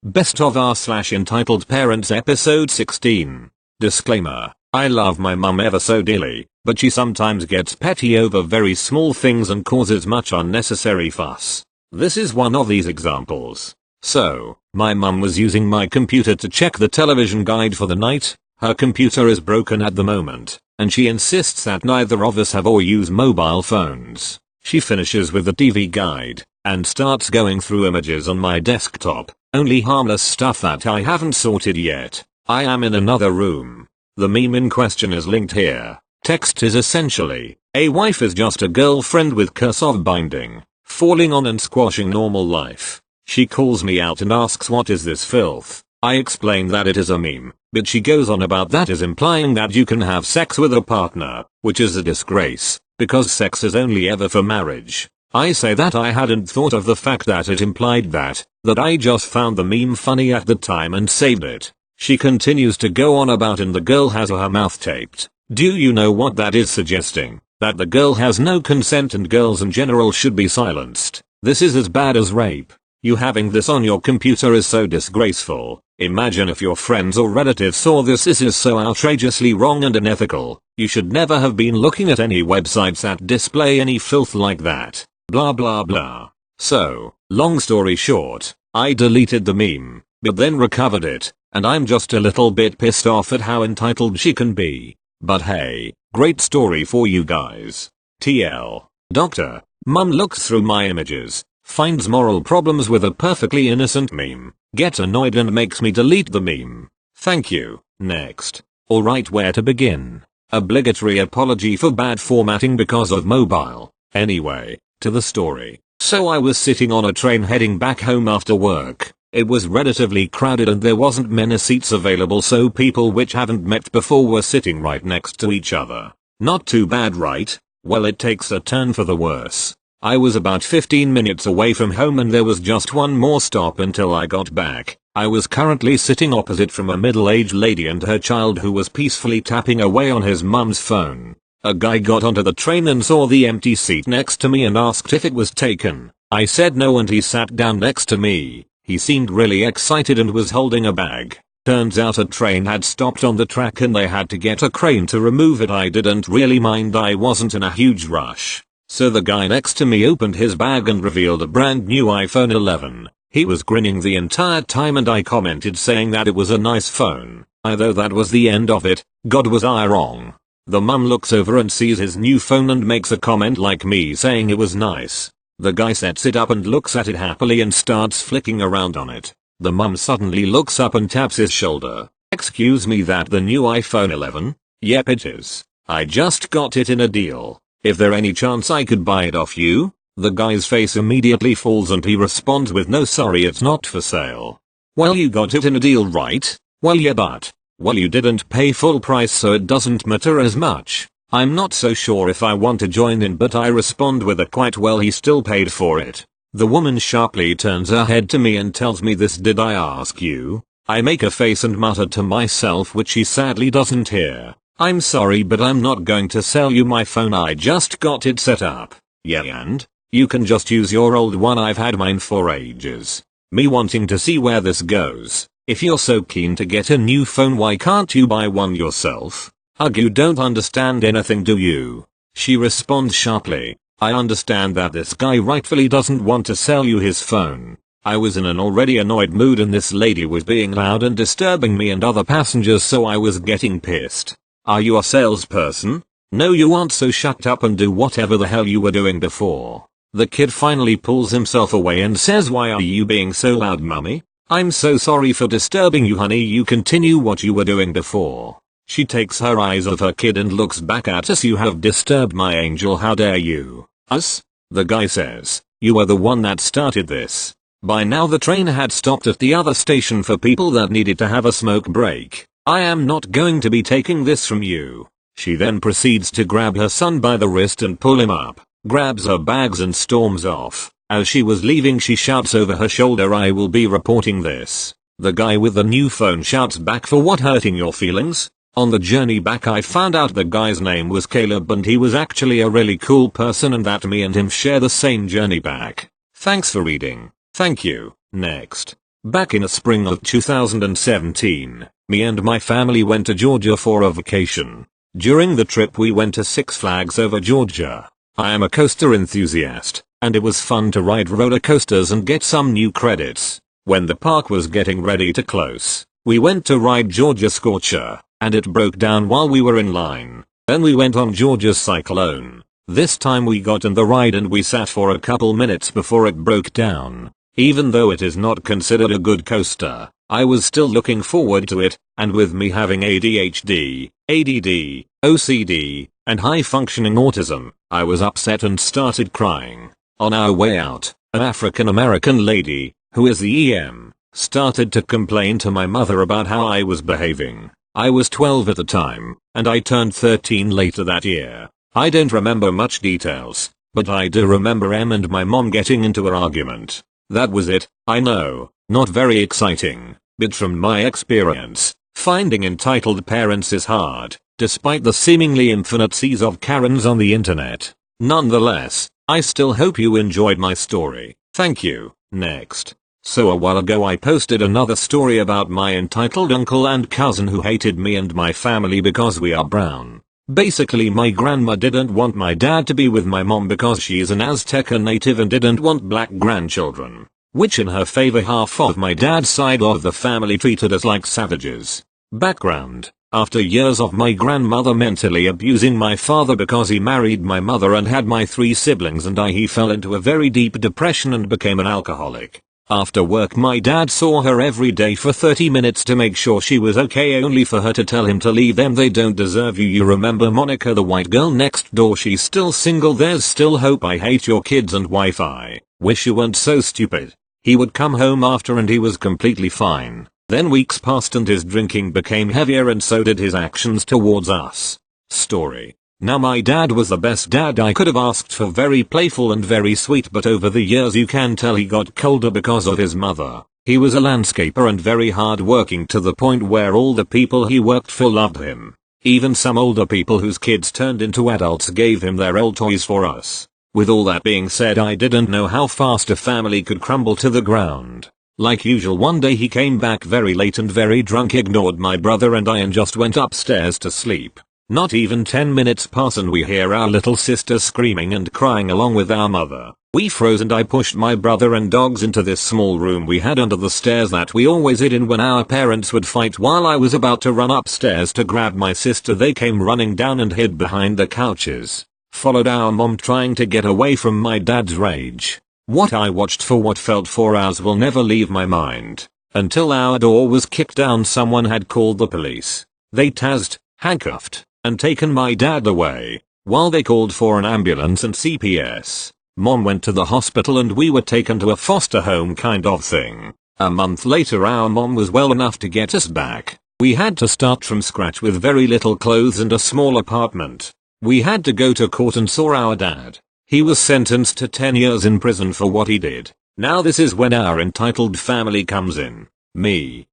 Best of r/entitled parents episode 16. Disclaimer. I love my mum ever so dearly, but she sometimes gets petty over very small things and causes much unnecessary fuss. This is one of these examples. So, my mum was using my computer to check the television guide for the night. Her computer is broken at the moment, and she insists that neither of us have or use mobile phones. She finishes with the TV guide, and starts going through images on my desktop, only harmless stuff that I haven't sorted yet. I am in another room. The meme in question is linked here. Text is essentially, a wife is just a girlfriend with curse of binding, falling on and squashing normal life. She calls me out and asks what is this filth. I explain that it is a meme, but she goes on about that is implying that you can have sex with a partner, which is a disgrace, because sex is only ever for marriage. I say that I hadn't thought of the fact that it implied that I just found the meme funny at the time and saved it. She continues to go on about and the girl has her mouth taped. Do you know what that is suggesting? That the girl has no consent and girls in general should be silenced. This is as bad as rape. You having this on your computer is so disgraceful. Imagine if your friends or relatives saw this. This is so outrageously wrong and unethical. You should never have been looking at any websites that display any filth like that. Blah blah blah. So, long story short, I deleted the meme, but then recovered it, and I'm just a little bit pissed off at how entitled she can be. But hey, great story for you guys. TL. Doctor, mum looks through my images, finds moral problems with a perfectly innocent meme, gets annoyed and makes me delete the meme. Thank you. Next. Alright, where to begin? Obligatory apology for bad formatting because of mobile. Anyway, to the story. So I was sitting on a train heading back home after work. It was relatively crowded and there wasn't many seats available, so people which haven't met before were sitting right next to each other. Not too bad, right? Well, it takes a turn for the worse. I was about 15 minutes away from home and there was just one more stop until I got back. I was currently sitting opposite from a middle-aged lady and her child who was peacefully tapping away on his mum's phone. A guy got onto the train and saw the empty seat next to me and asked if it was taken. I said no and he sat down next to me. He seemed really excited and was holding a bag. Turns out a train had stopped on the track and they had to get a crane to remove it. I didn't really mind, I wasn't in a huge rush. So the guy next to me opened his bag and revealed a brand new iPhone 11. He was grinning the entire time and I commented saying that it was a nice phone. Although that was the end of it. God, was I wrong? The mum looks over and sees his new phone and makes a comment like me saying it was nice. The guy sets it up and looks at it happily and starts flicking around on it. The mum suddenly looks up and taps his shoulder. Excuse me, that the new iPhone 11? Yep, it is. I just got it in a deal. Is there any chance I could buy it off you? The guy's face immediately falls and he responds with no, sorry, it's not for sale. Well, you got it in a deal, right? Well, yeah, but well, you didn't pay full price, so it doesn't matter as much. I'm not so sure if I want to join in, but I respond with a quite well, he still paid for it. The woman sharply turns her head to me and tells me, this did I ask you? I make a face and mutter to myself, which she sadly doesn't hear. I'm sorry, but I'm not going to sell you my phone, I just got it set up. Yeah, and? You can just use your old one, I've had mine for ages. Me wanting to see where this goes. If you're so keen to get a new phone, why can't you buy one yourself? Ugh, you don't understand anything, do you? She responds sharply. I understand that this guy rightfully doesn't want to sell you his phone. I was in an already annoyed mood and this lady was being loud and disturbing me and other passengers, so I was getting pissed. Are you a salesperson? No, you aren't, so shut up and do whatever the hell you were doing before. The kid finally pulls himself away and says, why are you being so loud, mummy? I'm so sorry for disturbing you, honey, you continue what you were doing before. She takes her eyes off her kid and looks back at us. You have disturbed my angel, how dare you? Us? The guy says, you are the one that started this. By now the train had stopped at the other station for people that needed to have a smoke break. I am not going to be taking this from you. She then proceeds to grab her son by the wrist and pull him up, grabs her bags and storms off. As she was leaving, she shouts over her shoulder, I will be reporting this. The guy with the new phone shouts back, for what, hurting your feelings? On the journey back I found out the guy's name was Caleb and he was actually a really cool person and that me and him share the same journey back. Thanks for reading. Thank you. Next. Back in the spring of 2017, me and my family went to Georgia for a vacation. During the trip we went to Six Flags over Georgia. I am a coaster enthusiast, and it was fun to ride roller coasters and get some new credits. When the park was getting ready to close, we went to ride Georgia Scorcher, and it broke down while we were in line. Then we went on Georgia Cyclone. This time we got in the ride and we sat for a couple minutes before it broke down. Even though it is not considered a good coaster, I was still looking forward to it, and with me having ADHD, ADD, OCD, and high-functioning autism, I was upset and started crying. On our way out, an African-American lady, who is the EM, started to complain to my mother about how I was behaving. I was 12 at the time, and I turned 13 later that year. I don't remember much details, but I do remember Em and my mom getting into an argument. That was it. I know, not very exciting, but from my experience, finding entitled parents is hard, despite the seemingly infinite seas of Karens on the internet. Nonetheless, I still hope you enjoyed my story. Thank you. Next. So a while ago I posted another story about my entitled uncle and cousin who hated me and my family because we are brown. Basically my grandma didn't want my dad to be with my mom because she's an Azteca native and didn't want black grandchildren, which in her favor half of my dad's side of the family treated us like savages. Background: after years of my grandmother mentally abusing my father because he married my mother and had my 3 siblings and he fell into a very deep depression and became an alcoholic. After work my dad saw her every day for 30 minutes to make sure she was okay, only for her to tell him to leave them, they don't deserve you. You remember Monica, the white girl next door? She's still single, there's still hope. I hate your kids and Wi-Fi. Wish you weren't so stupid. He would come home after and he was completely fine. Then weeks passed and his drinking became heavier and so did his actions towards us. Story. Now my dad was the best dad I could have asked for, very playful and very sweet, but over the years you can tell he got colder because of his mother. He was a landscaper and very hard working to the point where all the people he worked for loved him. Even some older people whose kids turned into adults gave him their old toys for us. With all that being said, I didn't know how fast a family could crumble to the ground. Like usual, one day he came back very late and very drunk, ignored my brother and I, and just went upstairs to sleep. Not even 10 minutes pass and we hear our little sister screaming and crying along with our mother. We froze and I pushed my brother and dogs into this small room we had under the stairs that we always hid in when our parents would fight. While I was about to run upstairs to grab my sister, they came running down and hid behind the couches. Followed our mom trying to get away from my dad's rage. What I watched for what felt 4 hours will never leave my mind. Until our door was kicked down, someone had called the police. They tasered, handcuffed, and taken my dad away, while they called for an ambulance and CPS. Mom went to the hospital and we were taken to a foster home kind of thing. A month later our mom was well enough to get us back. We had to start from scratch with very little clothes and a small apartment. We had to go to court and saw our dad. He was sentenced to 10 years in prison for what he did. Now this is when our entitled family comes in. Me,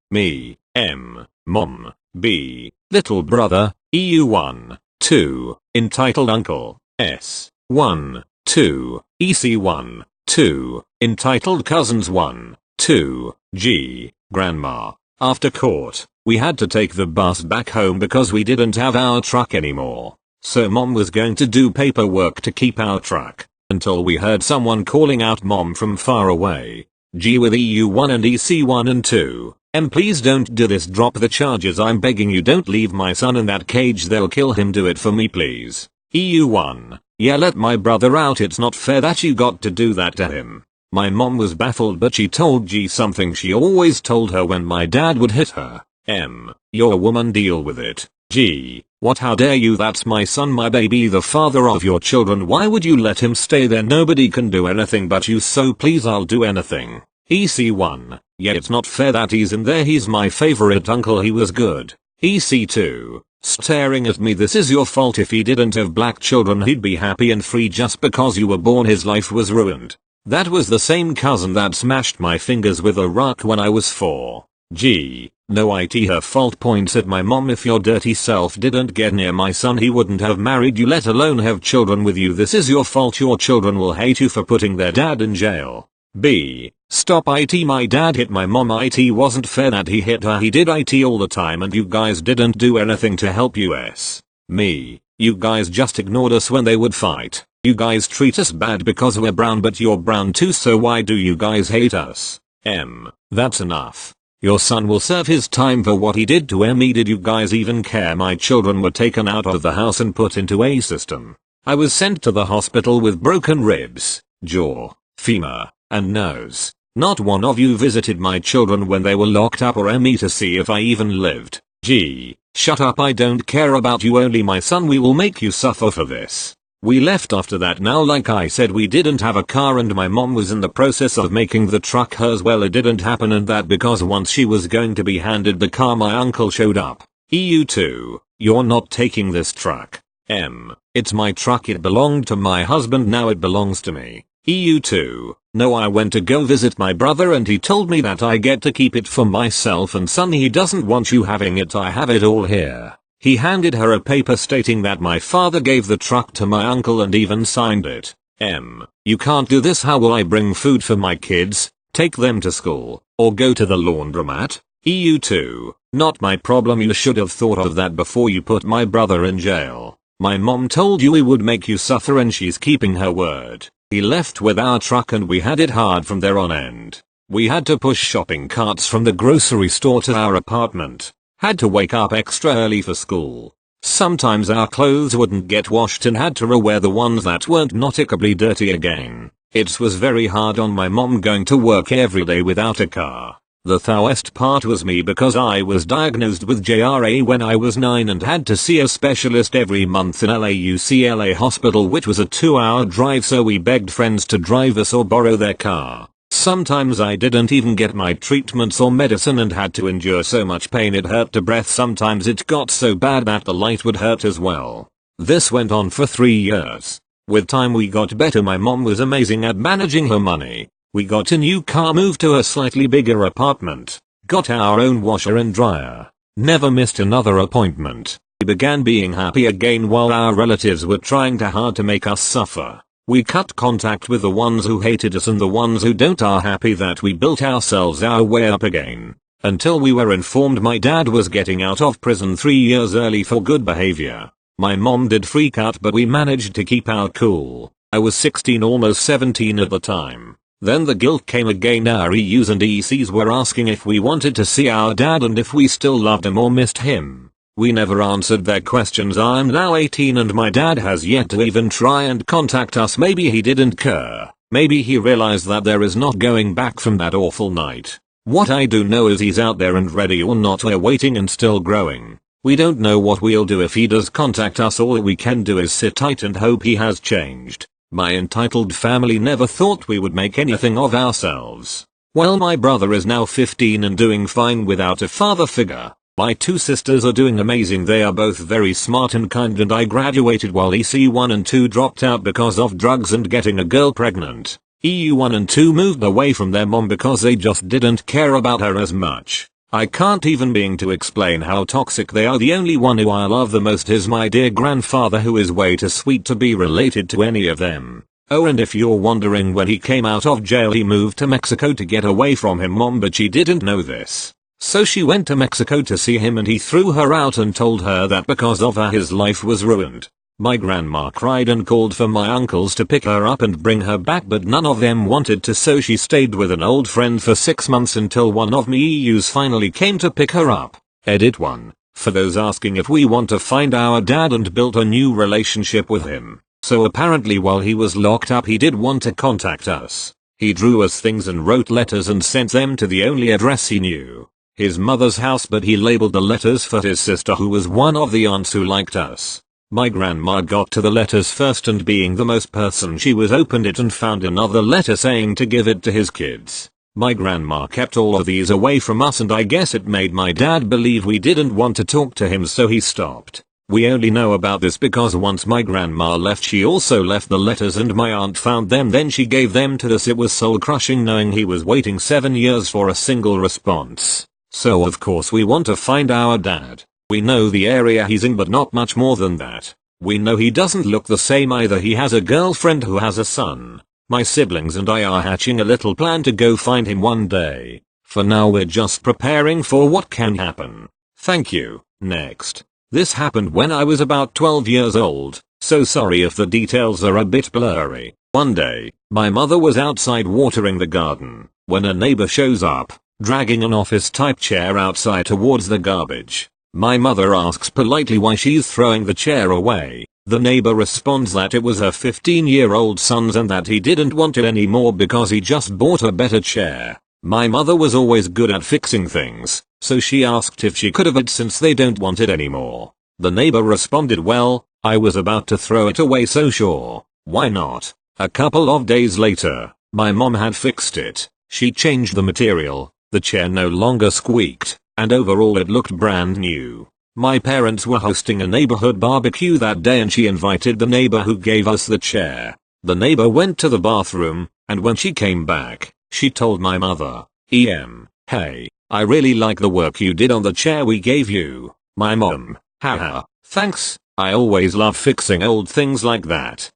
M, mom, B, little brother, EU1, 2, entitled uncle, S, 1, 2, EC1, 2, entitled cousins 1, 2, G, grandma. After court, we had to take the bus back home because we didn't have our truck anymore. So mom was going to do paperwork to keep our truck, until we heard someone calling out mom from far away. G with EU1 and EC1 and 2. Please don't do this, drop the charges, I'm begging you, don't leave my son in that cage, they'll kill him, do it for me please. EU1. Yeah, let my brother out, it's not fair that you got to do that to him. My mom was baffled but she told G something she always told her when my dad would hit her. M. You're a woman, deal with it. G. What, how dare you, that's my son, my baby, the father of your children, why would you let him stay there? Nobody can do anything but you, so please I'll do anything. EC1. Yeah, it's not fair that he's in there, he's my favorite uncle, he was good. EC2. Staring at me, this is your fault, if he didn't have black children he'd be happy and free, just because you were born his life was ruined. That was the same cousin that smashed my fingers with a rock when I was 4. G. No, it her fault, points at my mom, if your dirty self didn't get near my son he wouldn't have married you, let alone have children with you, this is your fault, your children will hate you for putting their dad in jail. B. Stop it. My dad hit my mom. It wasn't fair that he hit her. He did it all the time and you guys didn't do anything to help us. Me. You guys just ignored us when they would fight. You guys treat us bad because we're brown, but you're brown too, so why do you guys hate us? M. That's enough. Your son will serve his time for what he did to me. Did you guys even care? My children were taken out of the house and put into a system. I was sent to the hospital with broken ribs, jaw, femur, and nose. Not one of you visited my children when they were locked up or me to see if I even lived. G. Shut up, I don't care about you, only my son. We will make you suffer for this. We left after that. Now, like I said, we didn't have a car and my mom was in the process of making the truck hers. Well, it didn't happen, and that because once she was going to be handed the car, my uncle showed up. EU2. You're not taking this truck. M. It's my truck. It belonged to my husband. Now it belongs to me. EU2. No, I went to go visit my brother and he told me that I get to keep it for myself, and son, he doesn't want you having it. I have it all here. He handed her a paper stating that my father gave the truck to my uncle and even signed it. M. You can't do this. How will I bring food for my kids, take them to school, or go to the laundromat? EU2. Not my problem. You should have thought of that before you put my brother in jail. My mom told you we would make you suffer and she's keeping her word. He left with our truck and we had it hard from there on end. We had to push shopping carts from the grocery store to our apartment. Had to wake up extra early for school. Sometimes our clothes wouldn't get washed and had to rewear the ones that weren't noticeably dirty again. It was very hard on my mom going to work every day without a car. The toughest part was me because I was diagnosed with JRA when I was 9 and had to see a specialist every month in LAUCLA hospital, which was a 2-hour drive, so we begged friends to drive us or borrow their car. Sometimes I didn't even get my treatments or medicine and had to endure so much pain it hurt to breath. Sometimes it got so bad that the light would hurt as well. This went on for 3 years. With time we got better. My mom was amazing at managing her money. We got a new car, moved to a slightly bigger apartment, got our own washer and dryer, never missed another appointment. We began being happy again while our relatives were trying hard to make us suffer. We cut contact with the ones who hated us and the ones who don't are happy that we built ourselves our way up again. Until we were informed my dad was getting out of prison 3 years early for good behavior. My mom did freak out, but we managed to keep our cool. I was 16, almost 17 at the time. Then the guilt came again. Our EUs and ECs were asking if we wanted to see our dad and if we still loved him or missed him. We never answered their questions. I'm now 18 and my dad has yet to even try and contact us. Maybe he didn't care. Maybe he realized that there is not going back from that awful night. What I do know is he's out there and ready or not, we're waiting and still growing. We don't know what we'll do if he does contact us. All we can do is sit tight and hope he has changed. My entitled family never thought we would make anything of ourselves. Well, my brother is now 15 and doing fine without a father figure. My 2 sisters are doing amazing. They are both very smart and kind, and I graduated while EC1 and 2 dropped out because of drugs and getting a girl pregnant. EU1 and 2 moved away from their mom because they just didn't care about her as much. I can't even begin to explain how toxic they are. The only one who I love the most is my dear grandfather, who is way too sweet to be related to any of them. Oh, and if you're wondering, when he came out of jail he moved to Mexico to get away from him mom, but she didn't know this. So she went to Mexico to see him and he threw her out and told her that because of her his life was ruined. My grandma cried and called for my uncles to pick her up and bring her back, but none of them wanted to, so she stayed with an old friend for 6 months until one of me EUs finally came to pick her up. Edit 1. For those asking if we want to find our dad and built a new relationship with him. So apparently while he was locked up he did want to contact us. He drew us things and wrote letters and sent them to the only address he knew. His mother's house, but he labeled the letters for his sister, who was one of the aunts who liked us. My grandma got to the letters first and, being the most person she was, opened it and found another letter saying to give it to his kids. My grandma kept all of these away from us, and I guess it made my dad believe we didn't want to talk to him, so he stopped. We only know about this because once my grandma left she also left the letters and my aunt found them, then she gave them to us. It was soul crushing knowing he was waiting 7 years for a single response. So of course we want to find our dad. We know the area he's in, but not much more than that. We know he doesn't look the same either. He has a girlfriend who has a son. My siblings and I are hatching a little plan to go find him one day. For now we're just preparing for what can happen. Thank you. Next. This happened when I was about 12 years old, so sorry if the details are a bit blurry. One day, my mother was outside watering the garden, when a neighbor shows up, dragging an office-type chair outside towards the garbage. My mother asks politely why she's throwing the chair away. The neighbor responds that it was her 15-year-old son's and that he didn't want it anymore because he just bought a better chair. My mother was always good at fixing things, so she asked if she could have it since they don't want it anymore. The neighbor responded, well, I was about to throw it away, so sure, why not? A couple of days later, my mom had fixed it. She changed the material, the chair no longer squeaked, and overall it looked brand new. My parents were hosting a neighborhood barbecue that day and she invited the neighbor who gave us the chair. The neighbor went to the bathroom, and when she came back, she told my mother, hey, I really like the work you did on the chair we gave you. My mom, haha, thanks, I always love fixing old things like that.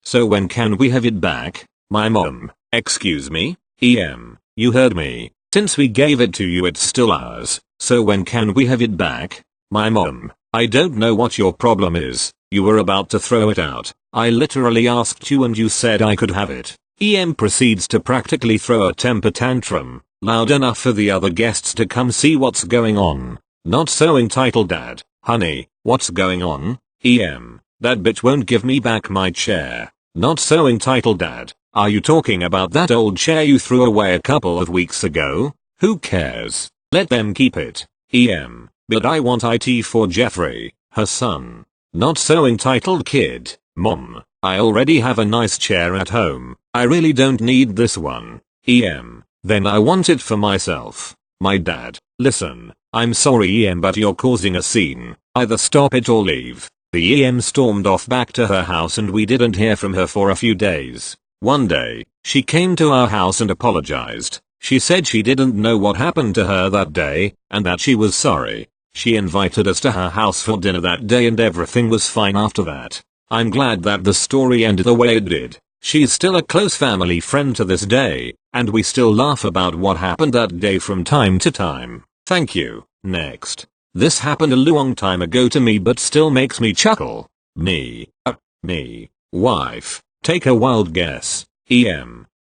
So when can we have it back? My mom, excuse me? You heard me. Since we gave it to you it's still ours, so when can we have it back? My mom, I don't know what your problem is. You were about to throw it out. I literally asked you and you said I could have it. Proceeds to practically throw a temper tantrum, loud enough for the other guests to come see what's going on. Not so entitled dad, honey, what's going on? That bitch won't give me back my chair. Not so entitled dad, are you talking about that old chair you threw away a couple of weeks ago? Who cares? Let them keep it. But I want it for Jeffrey, her son. Not so entitled kid, mom, I already have a nice chair at home. I really don't need this one. Then I want it for myself. My dad, listen, I'm sorry but you're causing a scene. Either stop it or leave. The stormed off back to her house and we didn't hear from her for a few days. One day, she came to our house and apologized. She said she didn't know what happened to her that day, and that she was sorry. She invited us to her house for dinner that day and everything was fine after that. I'm glad that the story ended the way it did. She's still a close family friend to this day, and we still laugh about what happened that day from time to time. Thank you. Next. This happened a long time ago to me but still makes me chuckle. Me. Wife. Take a wild guess.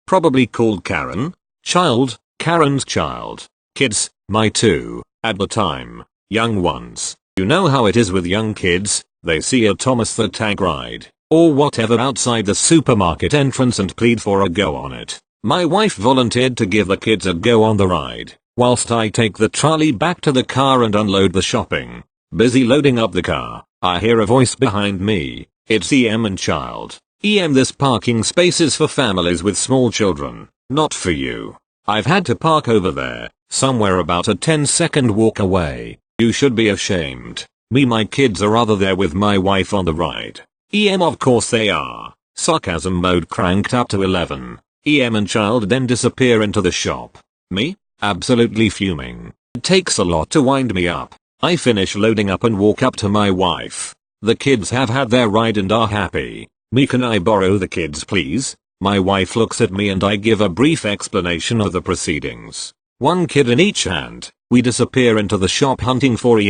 Probably called Karen. Child. Karen's child. Kids. My two. At the time. Young ones. You know how it is with young kids. They see a Thomas the Tank Ride, or whatever outside the supermarket entrance and plead for a go on it. My wife volunteered to give the kids a go on the ride, whilst I take the trolley back to the car and unload the shopping. Busy loading up the car, I hear a voice behind me. It's and child. This parking space is for families with small children, not for you. I've had to park over there, somewhere about a 10-second walk away. You should be ashamed. My kids are rather there with my wife on the ride. Of course they are. Sarcasm mode cranked up to 11. And child then disappear into the shop. Me? Absolutely fuming. It takes a lot to wind me up. I finish loading up and walk up to my wife. The kids have had their ride and are happy. Can I borrow the kids please? My wife looks at me and I give a brief explanation of the proceedings. One kid in each hand, we disappear into the shop hunting for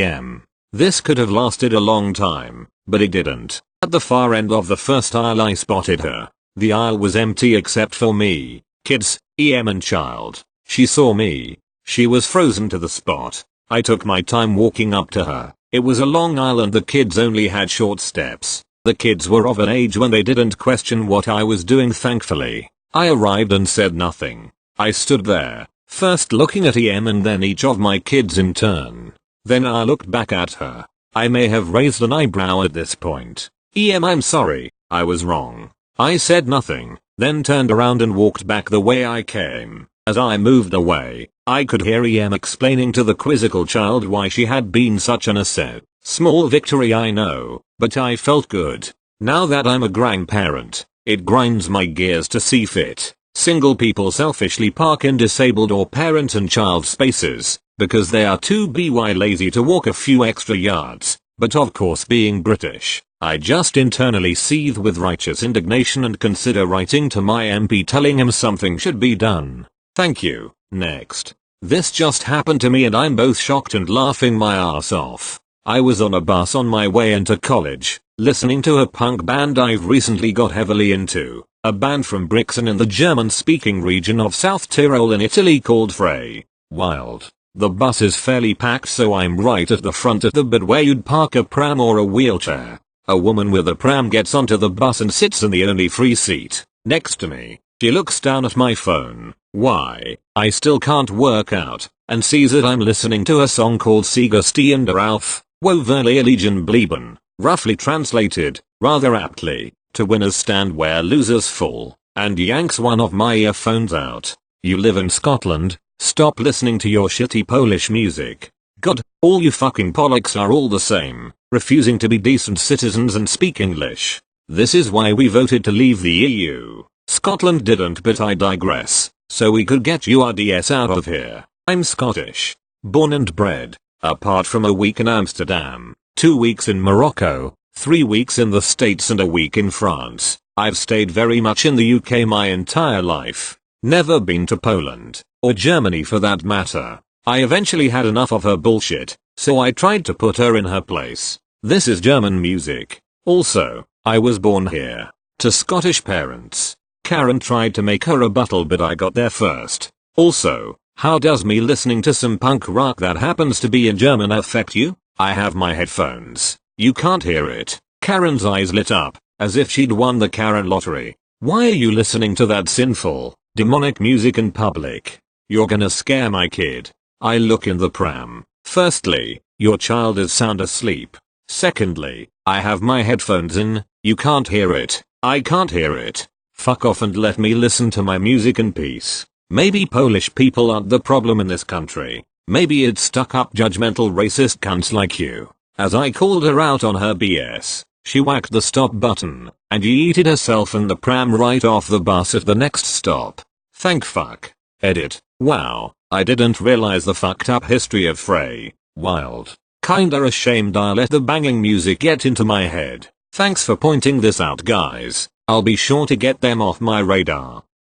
This could have lasted a long time, but it didn't. At the far end of the first aisle I spotted her. The aisle was empty except for me, kids, and child. She saw me. She was frozen to the spot. I took my time walking up to her. It was a long aisle and the kids only had short steps. The kids were of an age when they didn't question what I was doing thankfully. I arrived and said nothing. I stood there, first looking at and then each of my kids in turn. Then I looked back at her. I may have raised an eyebrow at this point. I'm sorry, I was wrong. I said nothing, then turned around and walked back the way I came. As I moved away, I could hear explaining to the quizzical child why she had been such an asset. Small victory I know, but I felt good. Now that I'm a grandparent, it grinds my gears to see fit. Single people selfishly park in disabled or parent and child spaces, because they are too lazy to walk a few extra yards, but of course being British, I just internally seethe with righteous indignation and consider writing to my MP telling him something should be done. Thank you. Next. This just happened to me and I'm both shocked and laughing my ass off. I was on a bus on my way into college, listening to a punk band I've recently got heavily into, a band from Brixen in the German-speaking region of South Tyrol in Italy called Frey. Wild. The bus is fairly packed so I'm right at the front of the bit where you'd park a pram or a wheelchair. A woman with a pram gets onto the bus and sits in the only free seat, next to me. She looks down at my phone, why, I still can't work out, and sees that I'm listening to a song called Siegestehen darauf, wo wir Legion blieben, roughly translated, rather aptly, to winners stand where losers fall, and yanks one of my earphones out. You live in Scotland, stop listening to your shitty Polish music. God, all you fucking Polacks are all the same, refusing to be decent citizens and speak English. This is why we voted to leave the EU. Scotland didn't, but I digress, so we could get URDS out of here. I'm Scottish. Born and bred. Apart from a week in Amsterdam, 2 weeks in Morocco, 3 weeks in the States and a week in France, I've stayed very much in the UK my entire life. Never been to Poland, or Germany for that matter. I eventually had enough of her bullshit, so I tried to put her in her place. This is German music. Also, I was born here. To Scottish parents. Karen tried to make her rebuttal but I got there first. Also, how does me listening to some punk rock that happens to be in German affect you? I have my headphones. You can't hear it. Karen's eyes lit up, as if she'd won the Karen lottery. Why are you listening to that sinful, demonic music in public? You're gonna scare my kid. I look in the pram. Firstly, your child is sound asleep. Secondly, I have my headphones in, you can't hear it. I can't hear it. Fuck off and let me listen to my music in peace. Maybe Polish people aren't the problem in this country. Maybe it's stuck up judgmental racist cunts like you. As I called her out on her BS, she whacked the stop button, and yeeted herself and the pram right off the bus at the next stop. Thank fuck. Edit. Wow, I didn't realize the fucked up history of Frey. Wild. Kinda ashamed I let the banging music get into my head. Thanks for pointing this out guys. I'll be sure to get them off my radar.